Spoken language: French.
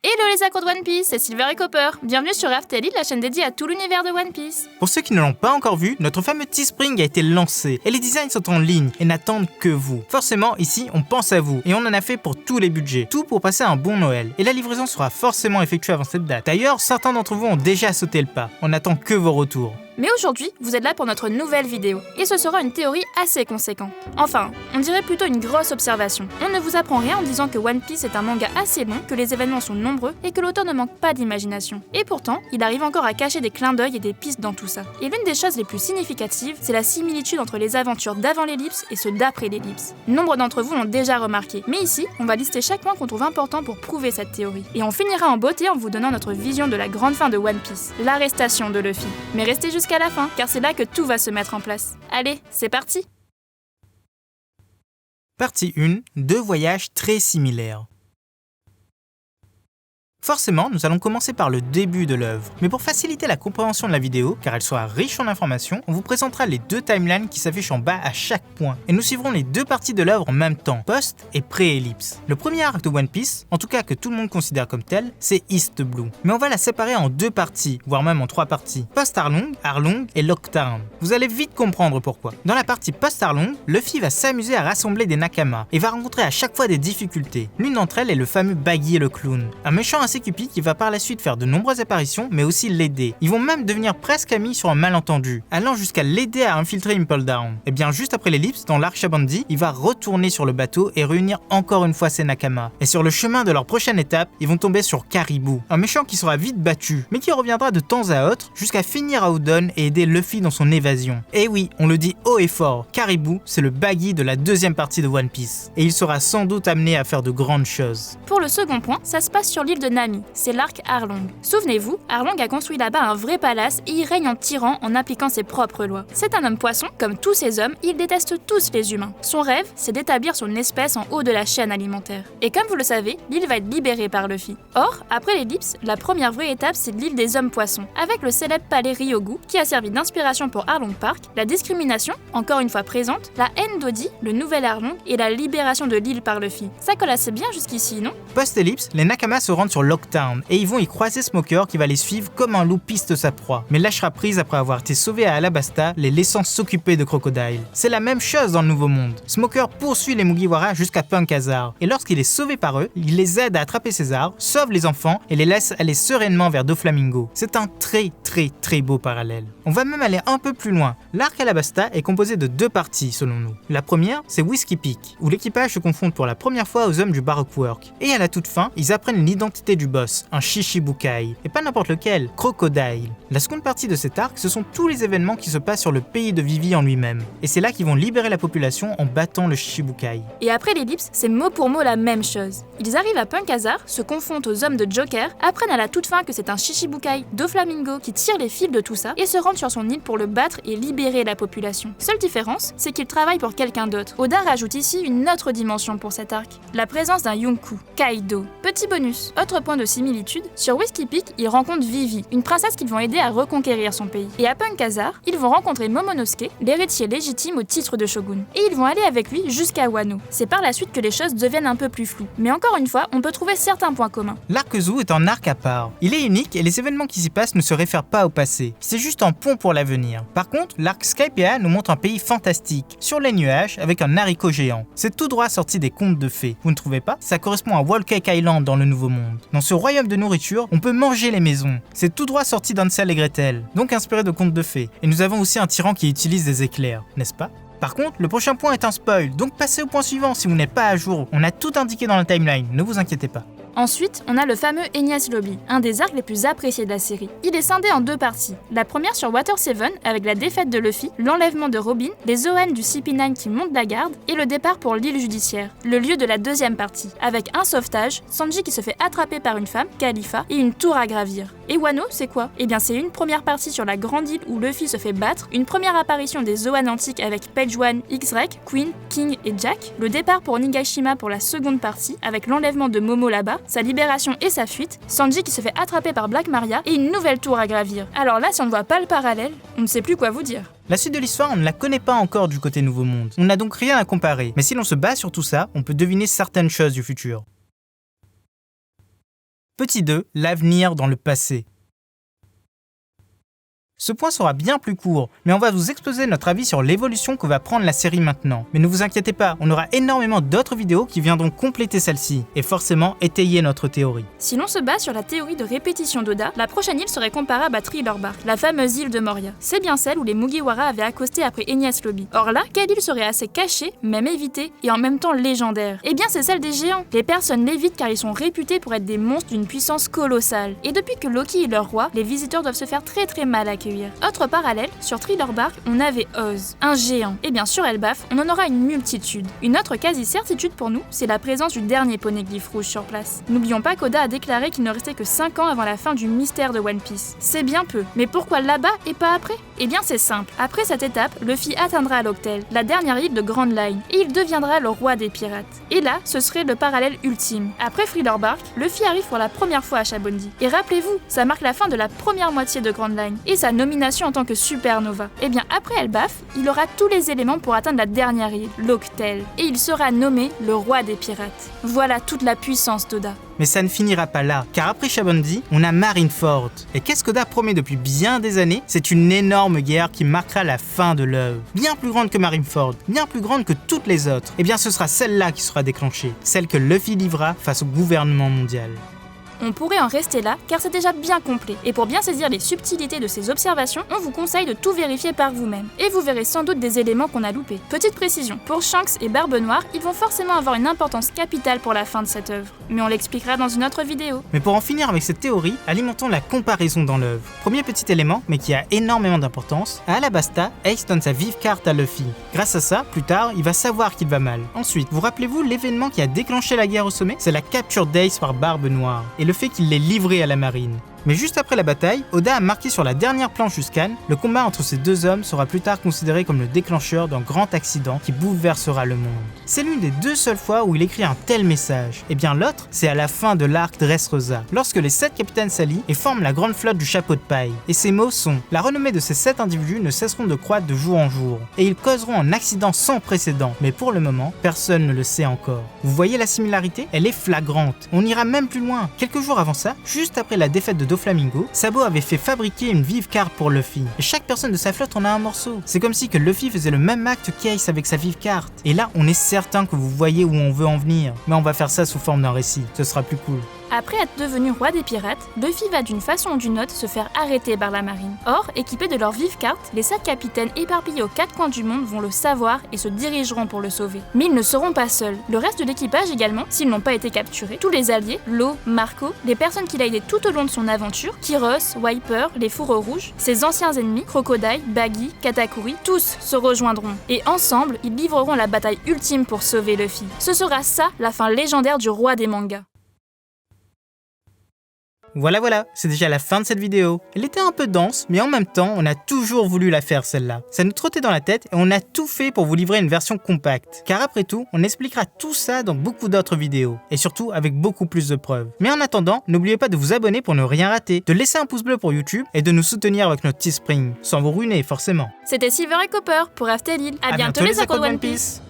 Hello les accros de One Piece, c'est Silver et Copper. Bienvenue sur Raftelli, la chaîne dédiée à tout l'univers de One Piece. Pour ceux qui ne l'ont pas encore vu, notre fameux Teespring a été lancé et les designs sont en ligne et n'attendent que vous. Forcément, ici, on pense à vous et on en a fait pour tous les budgets. Tout pour passer un bon Noël. Et la livraison sera forcément effectuée avant cette date. D'ailleurs, certains d'entre vous ont déjà sauté le pas. On n'attend que vos retours. Mais aujourd'hui, vous êtes là pour notre nouvelle vidéo, et ce sera une théorie assez conséquente. Enfin, on dirait plutôt une grosse observation. On ne vous apprend rien en disant que One Piece est un manga assez long, que les événements sont nombreux, et que l'auteur ne manque pas d'imagination. Et pourtant, il arrive encore à cacher des clins d'œil et des pistes dans tout ça. Et l'une des choses les plus significatives, c'est la similitude entre les aventures d'avant l'ellipse et ceux d'après l'ellipse. Nombre d'entre vous l'ont déjà remarqué, mais ici, on va lister chaque point qu'on trouve important pour prouver cette théorie. Et on finira en beauté en vous donnant notre vision de la grande fin de One Piece, l'arrestation de Luffy. Mais restez jusqu'à la fin, car c'est là que tout va se mettre en place. Allez, c'est parti! Partie 1, deux voyages très similaires. Forcément, nous allons commencer par le début de l'œuvre. Mais pour faciliter la compréhension de la vidéo, car elle sera riche en informations, on vous présentera les deux timelines qui s'affichent en bas à chaque point. Et nous suivrons les deux parties de l'œuvre en même temps, post et pré-ellipse. Le premier arc de One Piece, en tout cas que tout le monde considère comme tel, c'est East Blue. Mais on va la séparer en deux parties, voire même en trois parties. Post-Arlong, Arlong et Lockdown. Vous allez vite comprendre pourquoi. Dans la partie post-Arlong, Luffy va s'amuser à rassembler des Nakama et va rencontrer à chaque fois des difficultés. L'une d'entre elles est le fameux Baggy le clown, un méchant assez cupide qui va par la suite faire de nombreuses apparitions mais aussi l'aider. Ils vont même devenir presque amis sur un malentendu, allant jusqu'à l'aider à infiltrer Impel Down. Et bien juste après l'ellipse, dans l'arc Shabandi, il va retourner sur le bateau et réunir encore une fois ses Nakama. Et sur le chemin de leur prochaine étape, ils vont tomber sur Caribou, un méchant qui sera vite battu, mais qui reviendra de temps à autre jusqu'à finir à Udon et aider Luffy dans son évasion. Et oui, on le dit haut et fort, Caribou, c'est le Baggy de la deuxième partie de One Piece. Et il sera sans doute amené à faire de grandes choses. Pour le second point, ça se passe sur l'île de Nami. C'est l'arc Arlong. Souvenez-vous, Arlong a construit là-bas un vrai palace et il règne en tyran en appliquant ses propres lois. C'est un homme poisson, comme tous ces hommes, il déteste tous les humains. Son rêve, c'est d'établir son espèce en haut de la chaîne alimentaire. Et comme vous le savez, l'île va être libérée par Luffy. Or, après l'ellipse, la première vraie étape, c'est l'île des hommes poissons, avec le célèbre palais Ryogu, qui a servi d'inspiration pour Arlong Park, la discrimination, encore une fois présente, la haine d'Odi, le nouvel Arlong, et la libération de l'île par Luffy. Ça colle assez bien jusqu'ici, non? Post-ellipse, les Nakama se rendent sur Lockdown et ils vont y croiser Smoker qui va les suivre comme un loup piste sa proie, mais lâchera prise après avoir été sauvé à Alabasta, les laissant s'occuper de Crocodile. C'est la même chose dans le Nouveau Monde. Smoker poursuit les Mugiwara jusqu'à Punk Hazard, et lorsqu'il est sauvé par eux, il les aide à attraper César, sauve les enfants et les laisse aller sereinement vers Doflamingo. C'est un très beau parallèle. On va même aller un peu plus loin. L'arc Alabasta est composé de deux parties selon nous. La première, c'est Whiskey Peak, où l'équipage se confronte pour la première fois aux hommes du Baroque Work. Et à la toute fin, ils apprennent l'identité du boss, un Shishibukai, et pas n'importe lequel, Crocodile. La seconde partie de cet arc, ce sont tous les événements qui se passent sur le pays de Vivi en lui-même. Et c'est là qu'ils vont libérer la population en battant le Shishibukai. Et après l'ellipse, c'est mot pour mot la même chose. Ils arrivent à Punk Hazard, se confrontent aux hommes de Joker, apprennent à la toute fin que c'est un Shishibukai Doflamingo qui tire les fils de tout ça, et se rendent sur son île pour le battre et libérer la population. Seule différence, c'est qu'ils travaillent pour quelqu'un d'autre. Oda rajoute ici une autre dimension pour cet arc, la présence d'un Yonkou, Kaido. Petit bonus, autre point de similitude, sur Whiskey Peak, ils rencontrent Vivi, une princesse qu'ils vont aider à reconquérir son pays. Et à Punk Hazard, ils vont rencontrer Momonosuke, l'héritier légitime au titre de shogun. Et ils vont aller avec lui jusqu'à Wano. C'est par la suite que les choses deviennent un peu plus floues. Mais encore une fois, on peut trouver certains points communs. L'arc Zou est un arc à part. Il est unique et les événements qui s'y passent ne se réfèrent pas au passé. C'est juste un pont pour l'avenir. Par contre, l'arc Skypiea nous montre un pays fantastique, sur les nuages, avec un haricot géant. C'est tout droit sorti des contes de fées. Vous ne trouvez pas? Ça correspond à Whole Cake Island dans le Nouveau Monde. Dans ce royaume de nourriture, on peut manger les maisons. C'est tout droit sorti d'Hansel et Gretel, donc inspiré de contes de fées. Et nous avons aussi un tyran qui utilise des éclairs, n'est-ce pas? Par contre, le prochain point est un spoil, donc passez au point suivant si vous n'êtes pas à jour. On a tout indiqué dans la timeline, ne vous inquiétez pas. Ensuite, on a le fameux Enies Lobby, un des arcs les plus appréciés de la série. Il est scindé en deux parties. La première sur Water 7 avec la défaite de Luffy, l'enlèvement de Robin, les ON du CP9 qui montent la garde et le départ pour l'île judiciaire, le lieu de la deuxième partie, avec un sauvetage, Sanji qui se fait attraper par une femme, Khalifa, et une tour à gravir. Et Wano, c'est quoi? Eh bien c'est une première partie sur la grande île où Luffy se fait battre, une première apparition des ON antiques avec Page One, X-Drake, Queen, King et Jack, le départ pour Nigashima pour la seconde partie, avec l'enlèvement de Momo là-bas, sa libération et sa fuite, Sanji qui se fait attraper par Black Maria et une nouvelle tour à gravir. Alors là, si on ne voit pas le parallèle, on ne sait plus quoi vous dire. La suite de l'histoire, on ne la connaît pas encore du côté Nouveau Monde. On n'a donc rien à comparer. Mais si l'on se base sur tout ça, on peut deviner certaines choses du futur. Petit 2, l'avenir dans le passé. Ce point sera bien plus court, mais on va vous exposer notre avis sur l'évolution que va prendre la série maintenant. Mais ne vous inquiétez pas, on aura énormément d'autres vidéos qui viendront compléter celle-ci, et forcément étayer notre théorie. Si l'on se base sur la théorie de répétition d'Oda, la prochaine île serait comparable à Thriller Bark, la fameuse île de Moria. C'est bien celle où les Mugiwara avaient accosté après Enies Lobby. Or là, quelle île serait assez cachée, même évitée, et en même temps légendaire? Eh bien c'est celle des géants. Les personnes l'évitent car ils sont réputés pour être des monstres d'une puissance colossale. Et depuis que Loki est leur roi, les visiteurs doivent se faire très mal accueillir. Autre parallèle, sur Thriller Bark, on avait Oz, un géant. Et bien sur Elbaf, on en aura une multitude. Une autre quasi-certitude pour nous, c'est la présence du dernier poneglyphe rouge sur place. N'oublions pas qu'Oda a déclaré qu'il ne restait que 5 ans avant la fin du mystère de One Piece. C'est bien peu, mais pourquoi là-bas et pas après? Eh bien c'est simple, après cette étape, Luffy atteindra Locktail, la dernière île de Grand Line, et il deviendra le roi des pirates. Et là, ce serait le parallèle ultime. Après Thriller Bark, Luffy arrive pour la première fois à Shabondi. Et rappelez-vous, ça marque la fin de la première moitié de Grand Line, et sa nomination en tant que supernova. Et bien après Elbaf, il aura tous les éléments pour atteindre la dernière île, Locktail, et il sera nommé le roi des pirates. Voilà toute la puissance d'Oda. Mais ça ne finira pas là, car après Shabondi, on a Marineford. Et qu'est-ce qu'Oda promet depuis bien des années? C'est une énorme guerre qui marquera la fin de l'œuvre. Bien plus grande que Marineford, bien plus grande que toutes les autres. Et bien ce sera celle-là qui sera déclenchée, celle que Luffy livrera face au gouvernement mondial. On pourrait en rester là, car c'est déjà bien complet. Et pour bien saisir les subtilités de ces observations, on vous conseille de tout vérifier par vous-même. Et vous verrez sans doute des éléments qu'on a loupés. Petite précision, pour Shanks et Barbe Noire, ils vont forcément avoir une importance capitale pour la fin de cette œuvre. Mais on l'expliquera dans une autre vidéo. Mais pour en finir avec cette théorie, alimentons la comparaison dans l'œuvre. Premier petit élément, mais qui a énormément d'importance, à Alabasta, Ace donne sa vive carte à Luffy. Grâce à ça, plus tard, il va savoir qu'il va mal. Ensuite, vous rappelez-vous l'événement qui a déclenché la guerre au sommet? C'est la capture d'Ace par Barbe Noire, et le fait qu'il l'ait livré à la marine. Mais juste après la bataille, Oda a marqué sur la dernière planche du scan, le combat entre ces deux hommes sera plus tard considéré comme le déclencheur d'un grand accident qui bouleversera le monde. C'est l'une des 2 seules fois où il écrit un tel message. Et bien l'autre, c'est à la fin de l'arc Dressrosa, lorsque les 7 capitaines s'allient et forment la grande flotte du chapeau de paille. Et ces mots sont: la renommée de ces 7 individus ne cesseront de croître de jour en jour, et ils causeront un accident sans précédent, mais pour le moment, personne ne le sait encore. Vous voyez la similarité? Elle est flagrante. On ira même plus loin. Quelques jours avant ça, juste après la défaite de Doflamingo, Sabo avait fait fabriquer une vive carte pour Luffy. Et chaque personne de sa flotte en a un morceau. C'est comme si que Luffy faisait le même acte qu'Ace avec sa vive carte. Et là, on est certain que vous voyez où on veut en venir. Mais on va faire ça sous forme d'un récit. Ce sera plus cool. Après être devenu roi des pirates, Luffy va d'une façon ou d'une autre se faire arrêter par la marine. Or, équipés de leur vive carte, les 7 capitaines éparpillés aux 4 coins du monde vont le savoir et se dirigeront pour le sauver. Mais ils ne seront pas seuls. Le reste de l'équipage également, s'ils n'ont pas été capturés, tous les alliés, Law, Marco, les personnes qu'il a aidées tout au long de son aventure, Kyros, Wiper, les Fourreaux Rouges, ses anciens ennemis, Crocodile, Baggy, Katakuri, tous se rejoindront. Et ensemble, ils livreront la bataille ultime pour sauver Luffy. Ce sera ça, la fin légendaire du roi des mangas. Voilà, c'est déjà la fin de cette vidéo. Elle était un peu dense, mais en même temps, on a toujours voulu la faire celle-là. Ça nous trottait dans la tête et on a tout fait pour vous livrer une version compacte. Car après tout, on expliquera tout ça dans beaucoup d'autres vidéos. Et surtout avec beaucoup plus de preuves. Mais en attendant, n'oubliez pas de vous abonner pour ne rien rater, de laisser un pouce bleu pour YouTube et de nous soutenir avec notre Teespring. Sans vous ruiner, forcément. C'était Silver et Copper pour After Lille. À bientôt les Accros de One Piece.